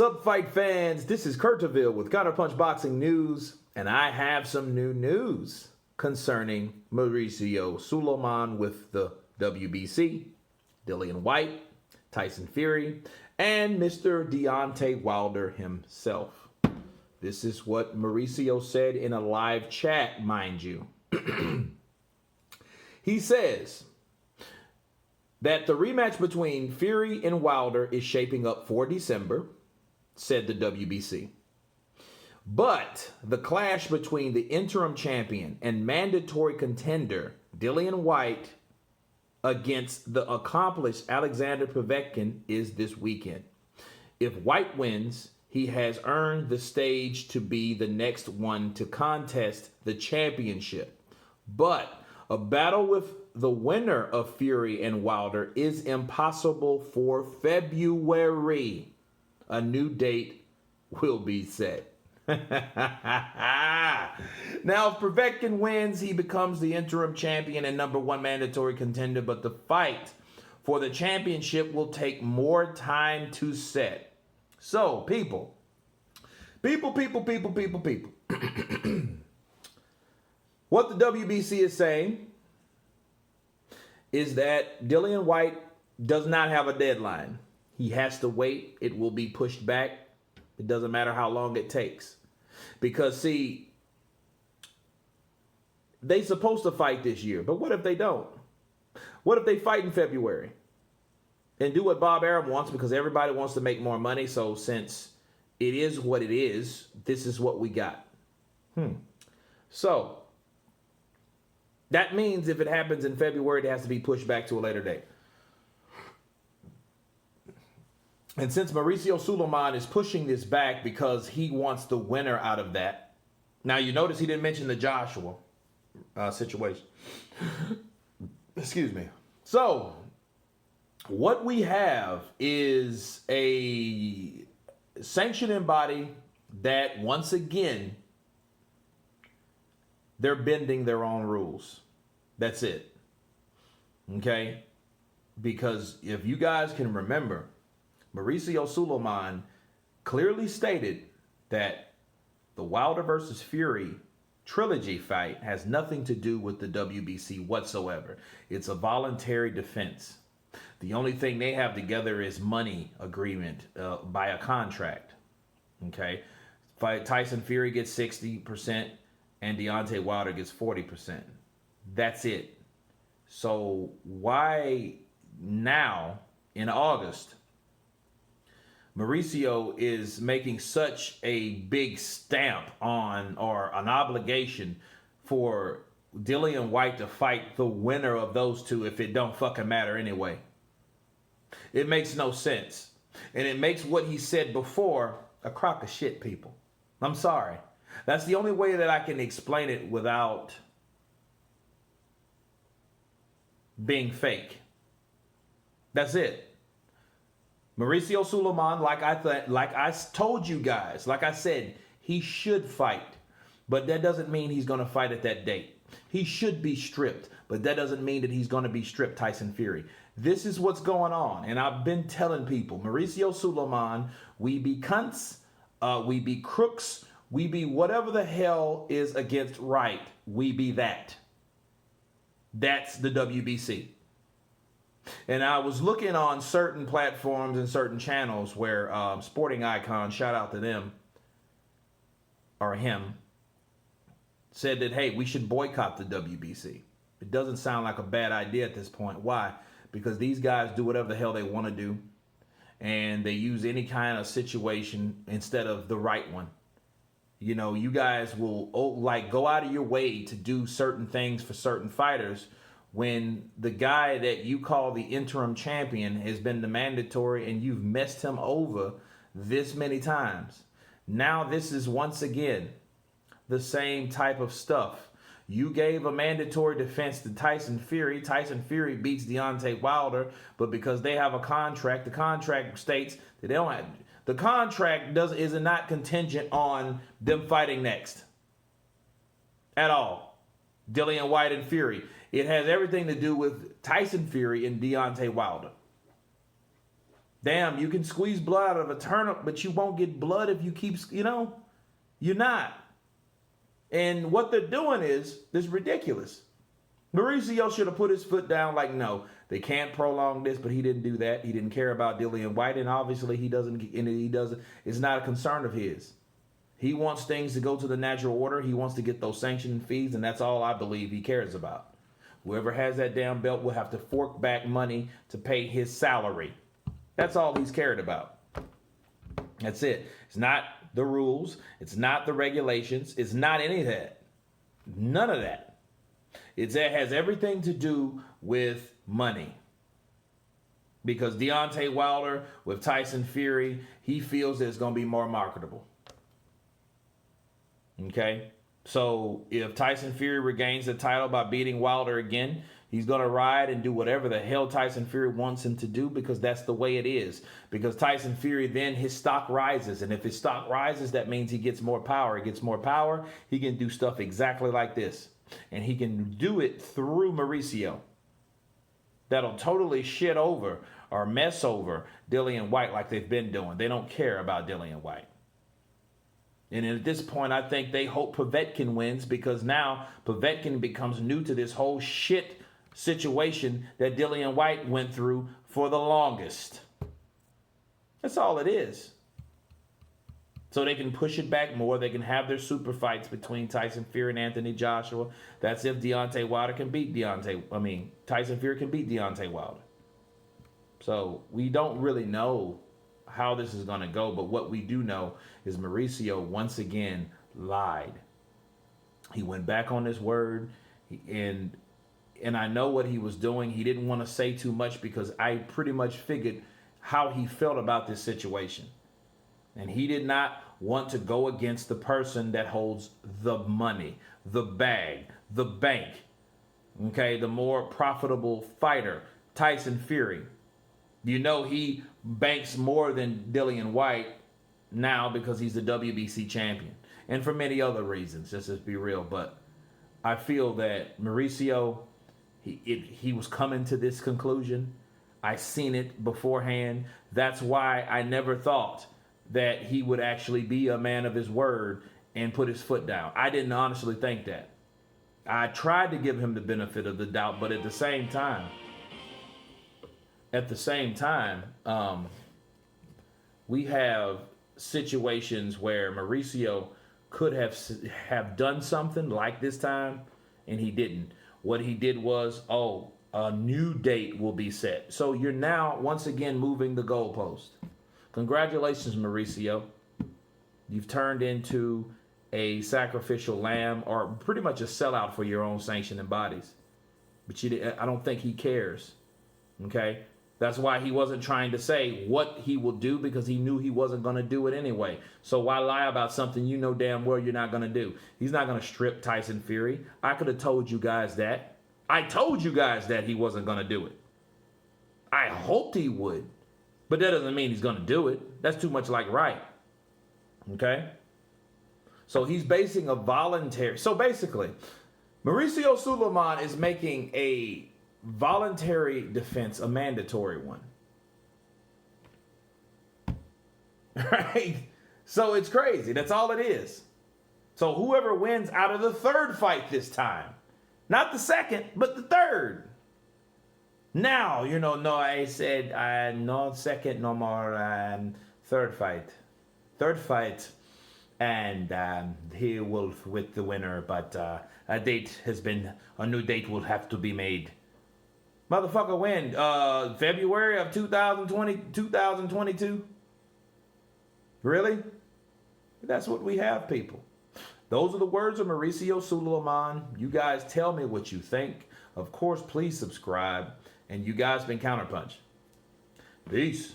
up, fight fans? This is Curtaville with Counterpunch Boxing News, and I have some new news concerning Mauricio Sulaiman with the WBC, Dillian Whyte, Tyson Fury, and Mr. Deontay Wilder himself. This is what Mauricio said in a live chat, mind you. He says that the rematch between Fury and Wilder is shaping up for December, said the WBC. But the clash between the interim champion and mandatory contender Dillian Whyte against the accomplished Alexander Povetkin is this weekend. If Whyte wins, he has earned the stage to be the next one to contest the championship. But a battle with the winner of Fury and Wilder is impossible for February. A new date will be set. Now, if Povetkin wins, he becomes the interim champion and number one mandatory contender, but the fight for the championship will take more time to set. So, people. What the WBC is saying is that Dillian Whyte does not have a deadline. He has to wait. It will be pushed back. It doesn't matter how long it takes. Because, see, they're supposed to fight this year. But what if they don't? What if they fight in February? And do what Bob Arum wants, because everybody wants to make more money. So since it is what it is, this is what we got. So that means if it happens in February, it has to be pushed back to a later date. And since Mauricio Sulaiman is pushing this back because he wants the winner out of that. Now, you notice he didn't mention the Joshua situation. Excuse me. So, what we have is a sanctioning body that, once again, they're bending their own rules. That's it. Okay? Because if you guys can remember, Mauricio Sulaiman clearly stated that the Wilder versus Fury trilogy fight has nothing to do with the WBC whatsoever. It's a voluntary defense. The only thing they have together is money agreement by a contract. Okay? Tyson Fury gets 60% and Deontay Wilder gets 40%. That's it. So why now in August Mauricio is making such a big stamp on, or an obligation for Dillian Whyte to fight the winner of those two if it don't fucking matter anyway? It makes no sense. And it makes what he said before a crock of shit, people. I'm sorry. That's the only way that I can explain it without being fake. That's it. Mauricio Sulaiman, like I told you guys, like I said, he should fight. But that doesn't mean he's going to fight at that date. He should be stripped, but that doesn't mean that he's going to be stripped Tyson Fury. This is what's going on. And I've been telling people, Mauricio Sulaiman, we be cunts, we be crooks, we be whatever the hell is against right. We be that. That's the WBC. And I was looking on certain platforms and certain channels where Sporting Icon, shout out to them, or him, said that, hey, we should boycott the WBC. It doesn't sound like a bad idea at this point. Why? Because these guys do whatever the hell they want to do. And they use any kind of situation instead of the right one. You know, you guys will go out of your way to do certain things for certain fighters when the guy that you call the interim champion has been the mandatory and you've messed him over this many times. Now this is once again the same type of stuff. You gave a mandatory defense to Tyson Fury. Tyson Fury beats Deontay Wilder, but because they have a contract, the contract states that they don't have. The contract is not contingent on them fighting next at all. Dillian Whyte and Fury. It has everything to do with Tyson Fury and Deontay Wilder. Damn, you can squeeze blood out of a turnip, but you won't get blood if you keep, you're not. And what they're doing is ridiculous. Mauricio should have put his foot down like, no, they can't prolong this, but he didn't do that. He didn't care about Dillian Whyte, and obviously he doesn't, it's not a concern of his. He wants things to go to the natural order. He wants to get those sanctioning fees, and that's all I believe he cares about. Whoever has that damn belt will have to fork back money to pay his salary. That's all he's cared about. That's it. It's not the rules. It's not the regulations. It's not any of that. None of that. It has everything to do with money. Because Deontay Wilder with Tyson Fury, he feels that it's going to be more marketable. Okay? So if Tyson Fury regains the title by beating Wilder again, he's going to ride and do whatever the hell Tyson Fury wants him to do, because that's the way it is. Because Tyson Fury, then his stock rises. And if his stock rises, that means he gets more power. He gets more power. He can do stuff exactly like this. And he can do it through Mauricio. That'll totally shit over or mess over Dillian Whyte like they've been doing. They don't care about Dillian Whyte. And at this point, I think they hope Povetkin wins, because now Povetkin becomes new to this whole shit situation that Dillian Whyte went through for the longest. That's all it is. So they can push it back more. They can have their super fights between Tyson Fury and Anthony Joshua. That's if Tyson Fury can beat Deontay Wilder. So we don't really know how this is going to go, but what we do know is Mauricio once again lied. He went back on his word, and I know what he was doing. He didn't want to say too much because I pretty much figured how he felt about this situation. And he did not want to go against the person that holds the money, the bag, the bank. Okay, the more profitable fighter, Tyson Fury. You know he banks more than Dillian Whyte now because he's the WBC champion. And for many other reasons, just to be real. But I feel that Mauricio, he was coming to this conclusion. I seen it beforehand. That's why I never thought that he would actually be a man of his word and put his foot down. I didn't honestly think that. I tried to give him the benefit of the doubt, but at the same time, we have situations where Mauricio could have done something like this time, and he didn't. What he did was, a new date will be set. So you're now once again moving the goalpost. Congratulations, Mauricio. You've turned into a sacrificial lamb, or pretty much a sellout for your own sanctioning bodies. But I don't think he cares. Okay? That's why he wasn't trying to say what he will do, because he knew he wasn't going to do it anyway. So why lie about something you know damn well you're not going to do? He's not going to strip Tyson Fury. I could have told you guys that. I told you guys that he wasn't going to do it. I hoped he would. But that doesn't mean he's going to do it. That's too much like right. Okay? So he's basing a voluntary. So basically, Mauricio Sulaiman is making a voluntary defense a mandatory one. Right? So it's crazy. That's all it is. So whoever wins out of the third fight this time, not the second, but the third. Now, no, I said no second, no more, third fight. Third fight, and he will with the winner, but a new date will have to be made. Motherfucker, when? February of 2022? Really? That's what we have, people. Those are the words of Mauricio Sulaiman. You guys tell me what you think. Of course, please subscribe. And you guys been Counterpunch. Peace.